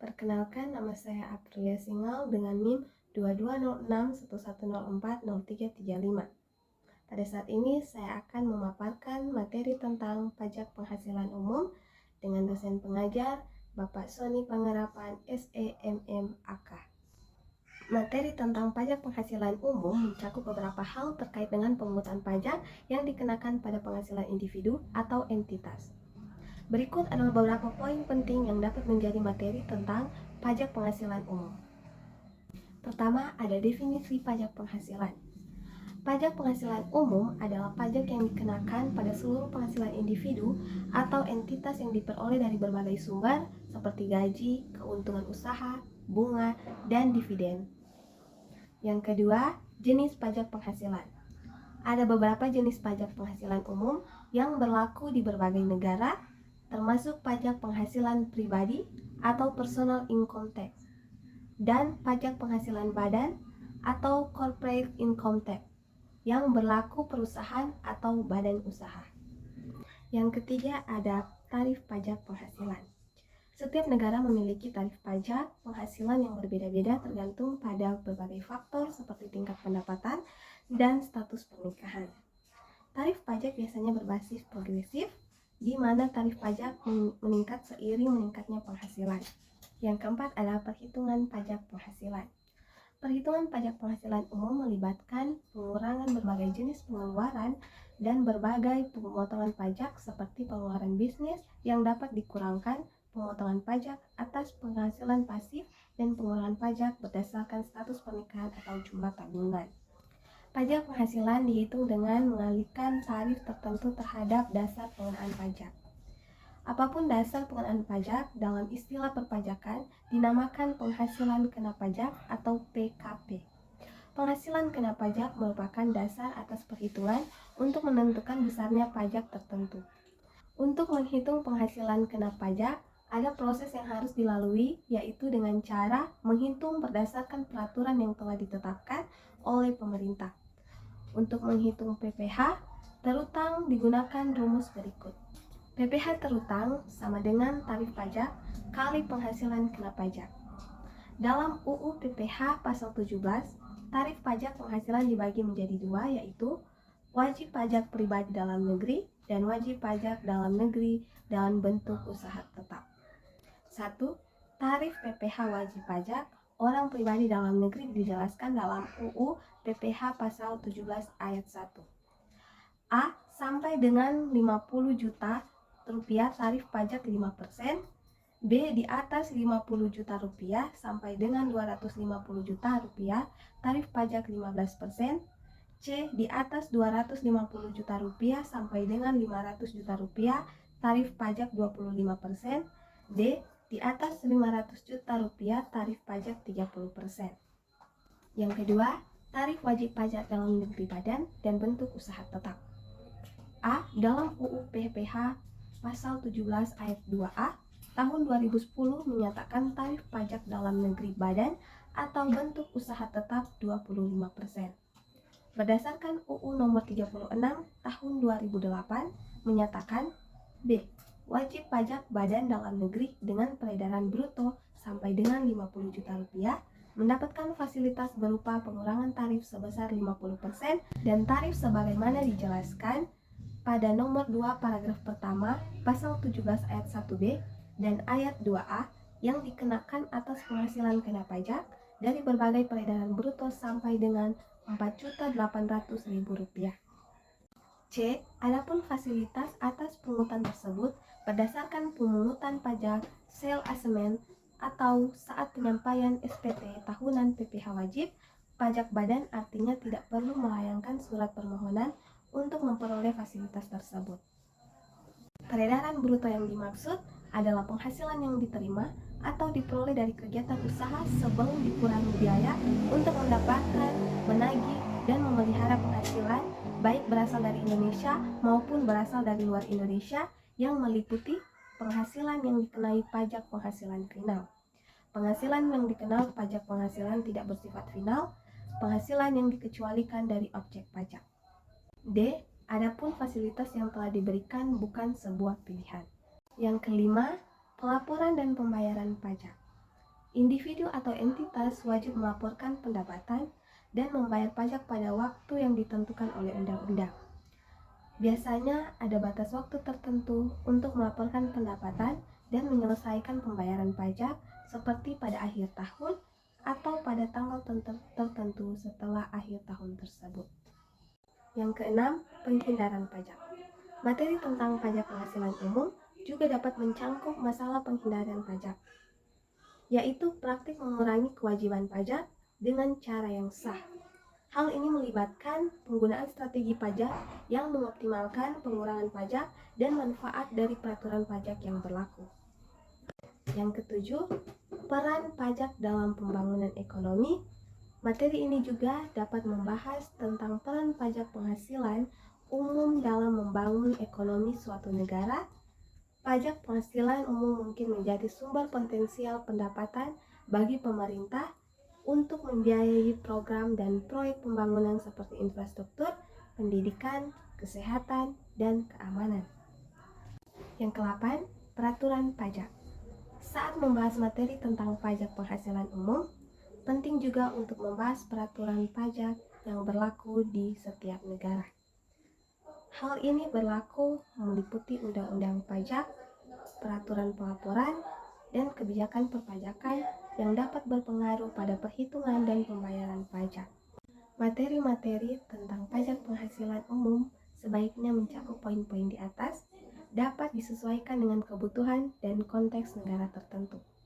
Perkenalkan, nama saya Aprilia Singal dengan NIM 220611040335. Pada saat ini saya akan memaparkan materi tentang pajak penghasilan umum dengan dosen pengajar Bapak Sony Pangerapan SEMM AK. Materi tentang pajak penghasilan umum mencakup beberapa hal terkait dengan pemungutan pajak yang dikenakan pada penghasilan individu atau entitas. Berikut adalah beberapa poin penting yang dapat menjadi materi tentang pajak penghasilan umum. Pertama, ada definisi pajak penghasilan. Pajak penghasilan umum adalah pajak yang dikenakan pada seluruh penghasilan individu atau entitas yang diperoleh dari berbagai sumber seperti gaji, keuntungan usaha, bunga, dan dividen. Yang kedua, jenis pajak penghasilan. Ada beberapa jenis pajak penghasilan umum yang berlaku di berbagai negara, termasuk pajak penghasilan pribadi atau personal income tax, dan pajak penghasilan badan atau corporate income tax yang berlaku perusahaan atau badan usaha. Yang ketiga, ada tarif pajak penghasilan. Setiap negara memiliki tarif pajak penghasilan yang berbeda-beda tergantung pada berbagai faktor seperti tingkat pendapatan dan status pernikahan. Tarif pajak biasanya berbasis progresif, di mana tarif pajak meningkat seiring meningkatnya penghasilan. Yang keempat adalah perhitungan pajak penghasilan. Perhitungan pajak penghasilan umum melibatkan pengurangan berbagai jenis pengeluaran dan berbagai pemotongan pajak seperti pengeluaran bisnis yang dapat dikurangkan, pemotongan pajak atas penghasilan pasif, dan pengurangan pajak berdasarkan status pernikahan atau jumlah tabungan. Pajak penghasilan dihitung dengan mengalihkan tarif tertentu terhadap dasar pengenaan pajak. Apapun dasar pengenaan pajak dalam istilah perpajakan dinamakan penghasilan kena pajak atau PKP. Penghasilan kena pajak merupakan dasar atas perhitungan untuk menentukan besarnya pajak tertentu. Untuk menghitung penghasilan kena pajak, ada proses yang harus dilalui, yaitu dengan cara menghitung berdasarkan peraturan yang telah ditetapkan oleh pemerintah. Untuk menghitung PPh, terutang digunakan rumus berikut. PPh terutang sama dengan tarif pajak kali penghasilan kena pajak. Dalam UU PPh pasal 17, tarif pajak penghasilan dibagi menjadi dua, yaitu wajib pajak pribadi dalam negeri dan wajib pajak dalam negeri dalam bentuk usaha tetap. 1. Tarif PPh wajib pajak orang pribadi dalam negeri dijelaskan dalam UU PPh pasal 17 ayat 1. A. Sampai dengan 50 juta rupiah tarif pajak 5%. B. Di atas 50 juta rupiah sampai dengan 250 juta rupiah tarif pajak 15%. C. Di atas 250 juta rupiah sampai dengan 500 juta rupiah tarif pajak 25%. D. Di atas 500 juta rupiah tarif pajak 30%. Yang kedua, tarif wajib pajak dalam negeri badan dan bentuk usaha tetap. A. Dalam UU PPh pasal 17 ayat 2A tahun 2010 menyatakan tarif pajak dalam negeri badan atau bentuk usaha tetap 25%. Berdasarkan UU nomor 36 tahun 2008 menyatakan B. Wajib pajak badan dalam negeri dengan peredaran bruto sampai dengan 50 juta rupiah mendapatkan fasilitas berupa pengurangan tarif sebesar 50% dan tarif sebagaimana dijelaskan pada nomor 2 paragraf pertama pasal 17 ayat 1B dan ayat 2A yang dikenakan atas penghasilan kena pajak dari berbagai peredaran bruto sampai dengan Rp4.800.000. C. Adapun fasilitas atas pungutan tersebut berdasarkan pemungutan pajak sale asemen atau saat penyampaian SPT tahunan PPh wajib pajak badan, artinya tidak perlu melayangkan surat permohonan untuk memperoleh fasilitas tersebut. Peredaran bruto yang dimaksud adalah penghasilan yang diterima atau diperoleh dari kegiatan usaha sebelum dikurangi biaya untuk mendapatkan, menagih, dan memelihara penghasilan baik berasal dari Indonesia maupun berasal dari luar Indonesia yang meliputi penghasilan yang dikenai pajak penghasilan final, penghasilan yang dikenal pajak penghasilan tidak bersifat final, penghasilan yang dikecualikan dari objek pajak. D. Adapun fasilitas yang telah diberikan bukan sebuah pilihan. Yang kelima, pelaporan dan pembayaran pajak. Individu atau entitas wajib melaporkan pendapatan dan membayar pajak pada waktu yang ditentukan oleh undang-undang. Biasanya ada batas waktu tertentu untuk melaporkan pendapatan dan menyelesaikan pembayaran pajak seperti pada akhir tahun atau pada tanggal tertentu setelah akhir tahun tersebut. Yang keenam, penghindaran pajak. Materi tentang pajak penghasilan umum juga dapat mencangkup masalah penghindaran pajak, yaitu praktik mengurangi kewajiban pajak dengan cara yang sah. Hal ini melibatkan penggunaan strategi pajak yang mengoptimalkan pengurangan pajak dan manfaat dari peraturan pajak yang berlaku. Yang ketujuh, peran pajak dalam pembangunan ekonomi. Materi ini juga dapat membahas tentang peran pajak penghasilan umum dalam membangun ekonomi suatu negara. Pajak penghasilan umum mungkin menjadi sumber potensial pendapatan bagi pemerintah untuk membiayai program dan proyek pembangunan seperti infrastruktur, pendidikan, kesehatan, dan keamanan. Yang ke-8, peraturan pajak. Saat membahas materi tentang pajak penghasilan umum, penting juga untuk membahas peraturan pajak yang berlaku di setiap negara. Hal ini berlaku meliputi undang-undang pajak, peraturan pelaporan, dan kebijakan perpajakan yang dapat berpengaruh pada perhitungan dan pembayaran pajak. Materi-materi tentang pajak penghasilan umum sebaiknya mencakup poin-poin di atas, dapat disesuaikan dengan kebutuhan dan konteks negara tertentu.